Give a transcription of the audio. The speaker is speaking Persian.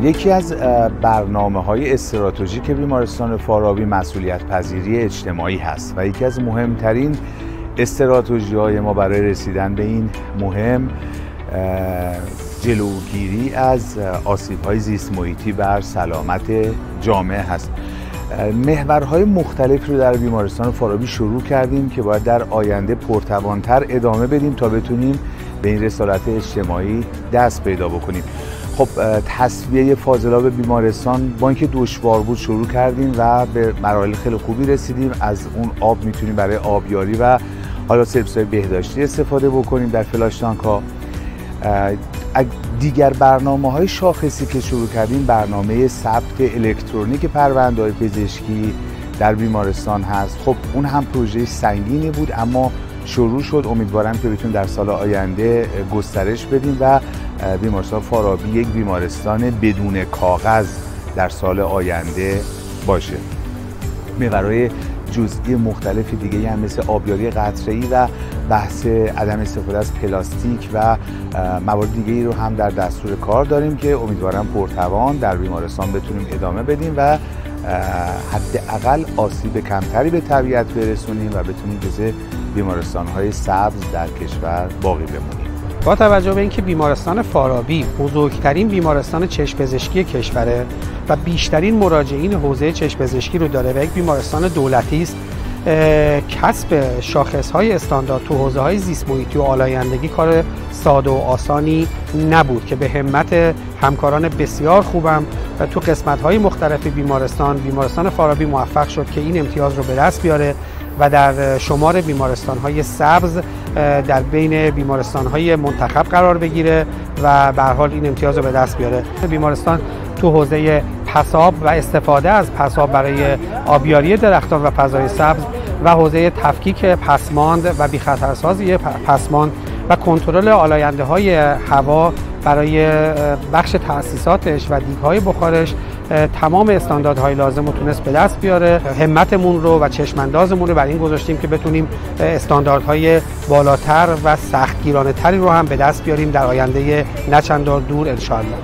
یکی از برنامه‌های استراتژیک بیمارستان فارابی مسئولیت پذیری اجتماعی هست و یکی از مهمترین استراتژی‌های ما برای رسیدن به این مهم جلوگیری از آسیب‌های زیست محیطی بر سلامت جامعه هست. محورهای مختلف رو در بیمارستان فارابی شروع کردیم که باید در آینده پرتوان‌تر ادامه بدیم تا بتونیم به این رسالت اجتماعی دست پیدا بکنیم. خب تصفیه فاضلاب بیمارستان با اینکه دشوار بود شروع کردیم و به مراحل خیلی خوبی رسیدیم. از اون آب میتونیم برای آبیاری و حالا سرویس‌های بهداشتی استفاده بکنیم در فلاش تانک‌ها. دیگر برنامه‌های شاخصی که شروع کردیم برنامه ثبت الکترونیک پرونده‌های پزشکی در بیمارستان هست. خب اون هم پروژه سنگینی بود اما شروع شد. امیدوارم که بتونیم در سال آینده گسترش بدیم و بیمارستان فارابی یک بیمارستان بدون کاغذ در سال آینده باشه. محورهای جزئی مختلف دیگه هم مثل آبیاری قطره‌ای و بحث عدم استفاده از پلاستیک و موارد دیگه‌ای رو هم در دستور کار داریم که امیدوارم پرتوان در بیمارستان بتونیم ادامه بدیم و حداقل آسیب کمتری به طبیعت برسونیم و بتونیم جزو بیمارستان‌های سبز در کشور باقی بمونیم. با توجه به اینکه بیمارستان فارابی بزرگترین بیمارستان چشم پزشکی کشوره و بیشترین مراجعین حوزه چشم پزشکی رو داره و یک بیمارستان دولتی است، کسب شاخص‌های استاندارد تو حوزه‌های زیست محیطی و آلایندگی کار ساده و آسانی نبود که به همت همکاران بسیار خوبم تو قسمت‌های مختلف بیمارستان فارابی موفق شد که این امتیاز رو به دست بیاره و در شمار بیمارستان‌های سبز در بین بیمارستان‌های منتخب قرار بگیره و به هر حال این امتیاز رو به دست بیاره. بیمارستان تو حوزه پساب و استفاده از پساب برای آبیاری درختان و فضای سبز و حوزه تفکیک پسماند و بی‌خطرسازی پسماند و کنترل آلاینده‌های هوا برای بخش تأسیساتش و دیگ‌های بخارش تمام استانداردهای لازم رو تونست به دست بیاره. همتمون رو و چشماندازمون رو بر این گذاشتیم که بتونیم استانداردهای بالاتر و سختگیرانه تری رو هم به دست بیاریم در آینده نه چندان دور انشاءالله.